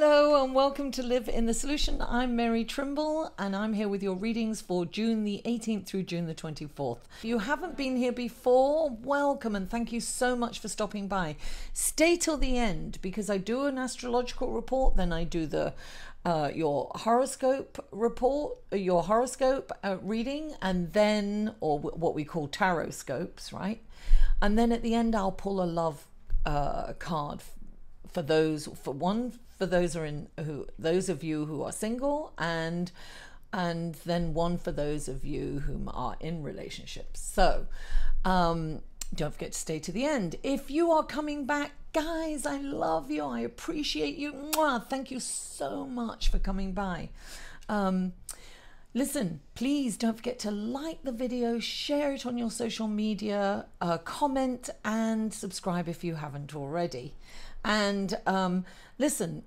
Hello and welcome to Live in the Solution. I'm Mary Trimble and I'm here with your readings for June the 18th through June the 24th. If you haven't been here before, welcome and thank you so much for stopping by. Stay till the end because I do an astrological report, then I do the your horoscope report, your horoscope reading, and then, or what we call tarot scopes, right? And then at the end I'll pull a love card for those of you who are single, and then one for those of you whom are in relationships. So don't forget to stay to the end. If you are coming back, guys, I love you, I appreciate you. Mwah! Thank you so much for coming by. Listen, please don't forget to like the video, share it on your social media, comment and subscribe if you haven't already. And listen,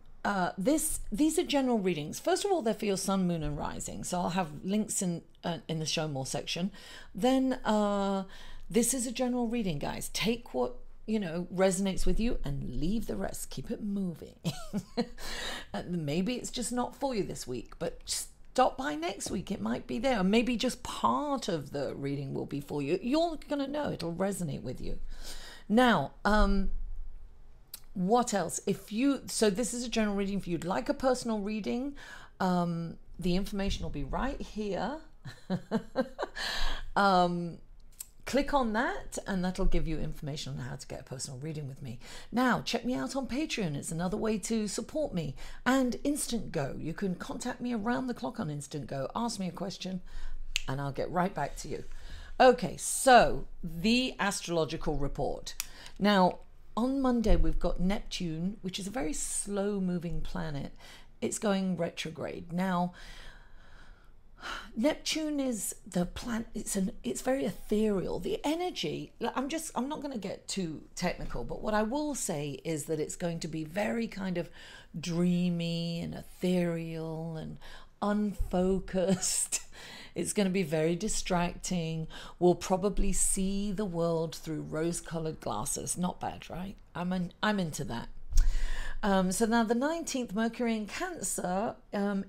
these are general readings. First of all, they're for your sun, moon and rising. So I'll have links in the show more section. Then this is a general reading, guys. Take what resonates with you and leave the rest. Keep it moving. Maybe it's just not for you this week, but stop by next week. It might be there. Or maybe just part of the reading will be for you. You're going to know. It'll resonate with you. Now, what else? So this is a general reading. If you'd like a personal reading, the information will be right here. Click on that and that'll give you information on how to get a personal reading with me. Now, check me out on Patreon. It's another way to support me. And Instant Go. You can contact me around the clock on Instant Go. Ask me a question and I'll get right back to you. Okay, so the astrological report. Now, on Monday, we've got Neptune, which is a very slow-moving planet. It's going retrograde. Now, Neptune is the planet, it's very ethereal. The energy, I'm not going to get too technical, but what I will say is that it's going to be very kind of dreamy and ethereal and unfocused. It's going to be very distracting. We'll probably see the world through rose-colored glasses. Not bad, right? I'm into that. So now the 19th, Mercury in Cancer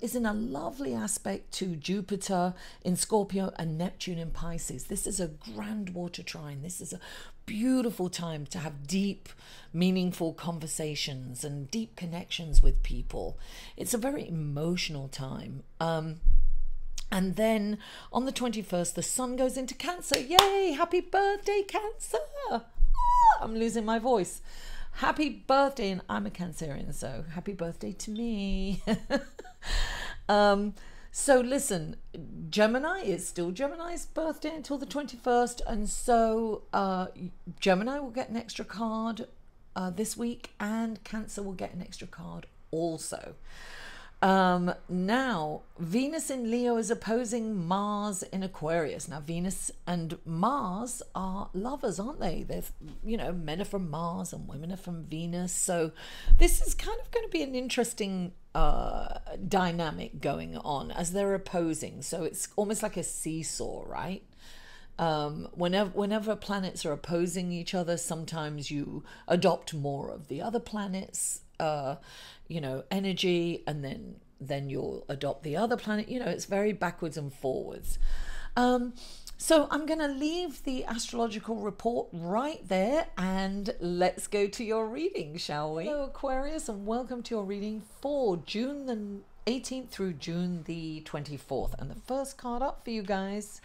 is in a lovely aspect to Jupiter in Scorpio and Neptune in Pisces. This is a grand water trine. This is a beautiful time to have deep, meaningful conversations and deep connections with people. It's a very emotional time. And then on the 21st, the sun goes into Cancer. Yay! Happy birthday, Cancer! Ah, I'm losing my voice. Happy birthday, and I'm a Cancerian, so happy birthday to me. So listen, Gemini is still Gemini's birthday until the 21st, and so Gemini will get an extra card this week, and Cancer will get an extra card also. Now Venus in Leo is opposing Mars in Aquarius. Now Venus and Mars are lovers, aren't they? They're men are from Mars and women are from Venus, so this is kind of going to be an interesting dynamic going on as they're opposing. So it's almost like a seesaw, right? Whenever planets are opposing each other, sometimes you adopt more of the other planets energy, and then you'll adopt the other planet. It's very backwards and forwards. So I'm going to leave the astrological report right there and let's go to your reading, shall we? Hello Aquarius, and welcome to your reading for June the 18th through June the 24th. And the first card up for you guys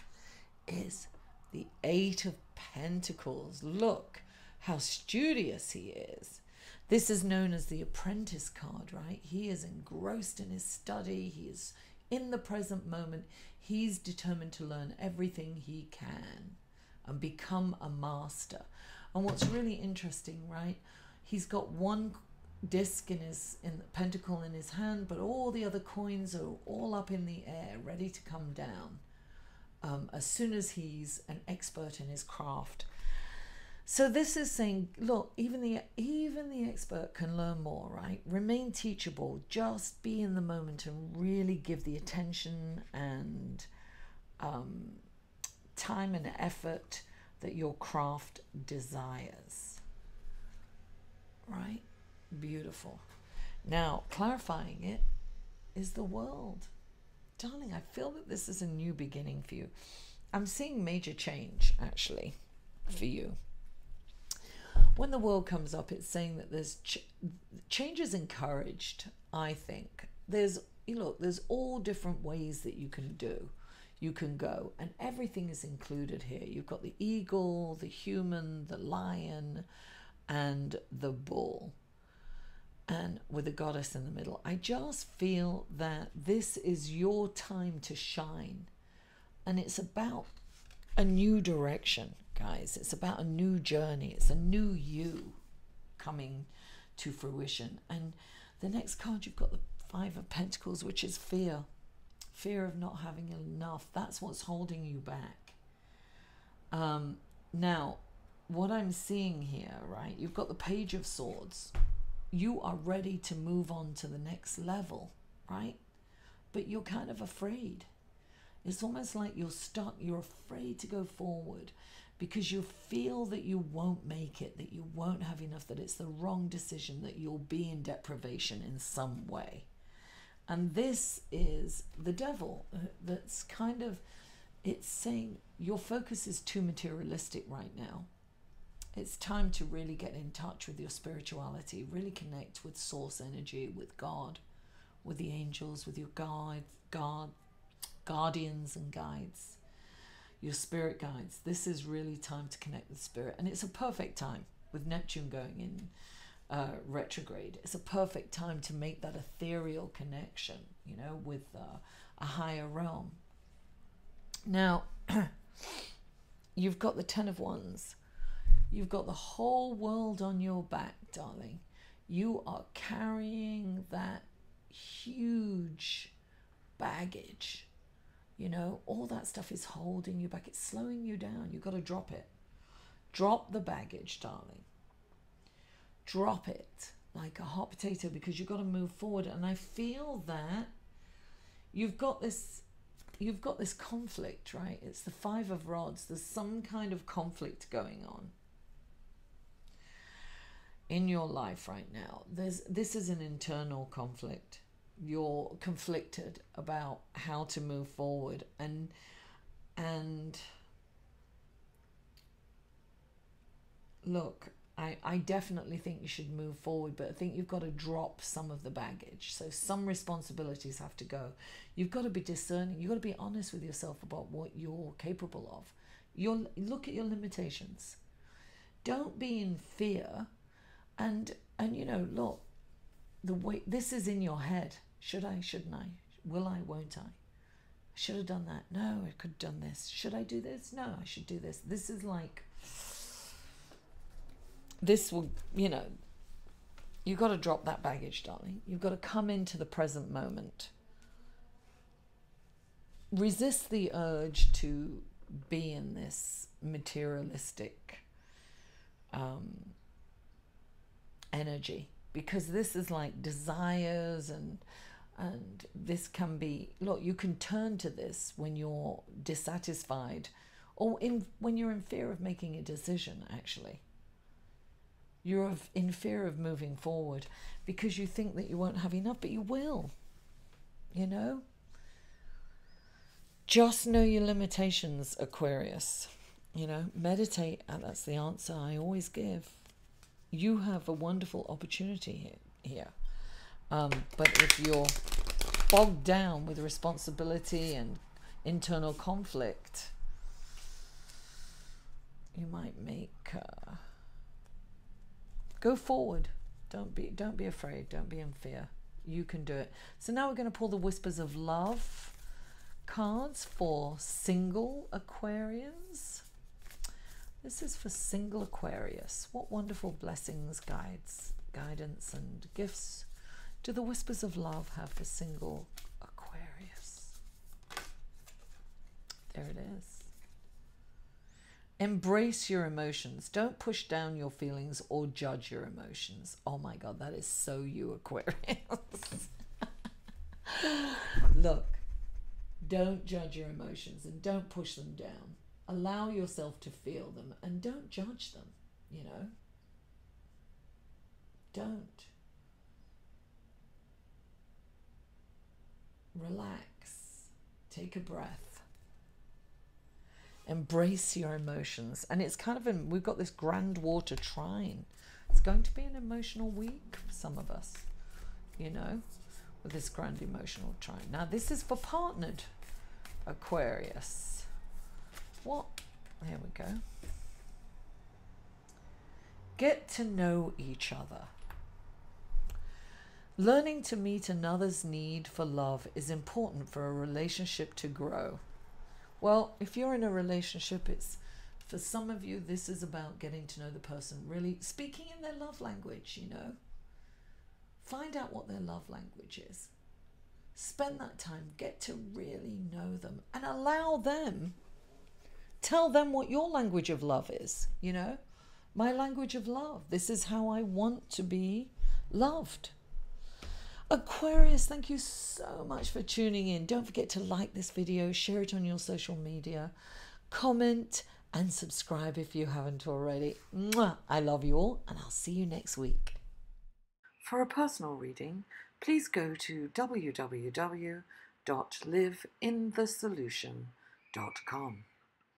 is the Eight of Pentacles. Look how studious he is. This is known as the Apprentice card, right? He is engrossed in his study. He is in the present moment. He's determined to learn everything he can and become a master. And what's really interesting, right? He's got one disc in the pentacle in his hand, but all the other coins are all up in the air, ready to come down as soon as he's an expert in his craft. So this is saying, look, even the expert can learn more, right? Remain teachable. Just be in the moment and really give the attention and time and effort that your craft desires. Right? Beautiful. Now, clarifying it is the world. Darling, I feel that this is a new beginning for you. I'm seeing major change, actually, for you. When the world comes up, it's saying that there's change is encouraged, I think. There's all different ways that you can go, and everything is included here. You've got the eagle, the human, the lion, and the bull, and with a goddess in the middle. I just feel that this is your time to shine, and it's about a new direction, guys. It's about a new journey. It's a new you coming to fruition. And the next card, you've got the Five of Pentacles, which is fear of not having enough. That's what's holding you back. Now, what I'm seeing here, right, you've got the Page of Swords. You are ready to move on to the next level, right? But you're kind of afraid. It's almost like you're stuck. You're afraid to go forward because you feel that you won't make it, that you won't have enough, that it's the wrong decision, that you'll be in deprivation in some way. And this is the devil. That's kind of, it's saying your focus is too materialistic right now. It's time to really get in touch with your spirituality, really connect with source energy, with God, with the angels, with your guardians and guides, your spirit guides. This is really time to connect with spirit. And it's a perfect time with Neptune going in retrograde. It's a perfect time to make that ethereal connection, you know, with a higher realm. Now, you've got the Ten of Wands. You've got the whole world on your back, darling. You are carrying that huge baggage. You know, all that stuff is holding you back. It's slowing you down. You've got to drop it. Drop the baggage, darling. Drop it like a hot potato, because you've got to move forward. And I feel that you've got this conflict, right? It's the Five of Rods. There's some kind of conflict going on in your life right now. This is an internal conflict. You're conflicted about how to move forward, and look, I definitely think you should move forward, but I think you've got to drop some of the baggage. So some responsibilities have to go. You've got to be discerning. You've got to be honest with yourself about what you're capable of. Look at your limitations. Don't be in fear. And you know, look, the way this is in your head. Should I? Shouldn't I? Will I? Won't I? Should have done that. No, I could have done this. Should I do this? No, I should do this. This is like, this will, you know, you've got to drop that baggage, darling. You've got to come into the present moment. Resist the urge to be in this materialistic energy, because this is like desires, and this can be, look, you can turn to this when you're dissatisfied, or when you're in fear of making a decision. Actually, you're in fear of moving forward because you think that you won't have enough, but you will, you know. Just know your limitations, Aquarius. You know, meditate, and that's the answer I always give. You have a wonderful opportunity here. But if you're bogged down with responsibility and internal conflict, you might go forward. Don't be afraid. Don't be in fear. You can do it. So now we're going to pull the Whispers of Love cards for single Aquarians. This is for single Aquarius. What wonderful blessings, guidance, and gifts do the Whispers of Love have for single Aquarius? There it is. Embrace your emotions. Don't push down your feelings or judge your emotions. Oh my God, that is so you, Aquarius. Look, don't judge your emotions and don't push them down. Allow yourself to feel them and don't judge them, you know. Don't. relax, take a breath, embrace your emotions. And it's kind of, we've got this grand water trine. It's going to be an emotional week for some of us, you know, with this grand emotional trine. Now, this is for partnered Aquarius. What? There we go. Get to know each other. Learning to meet another's need for love is important for a relationship to grow. Well, if you're in a relationship, it's, for some of you, this is about getting to know the person, really speaking in their love language, you know. Find out what their love language is. Spend that time, get to really know them, and allow them, tell them what your language of love is, you know. My language of love. This is how I want to be loved. Aquarius, thank you so much for tuning in. Don't forget to like this video, share it on your social media, comment and subscribe if you haven't already. Mwah! I love you all, and I'll see you next week. For a personal reading, please go to www.liveinthesolution.com.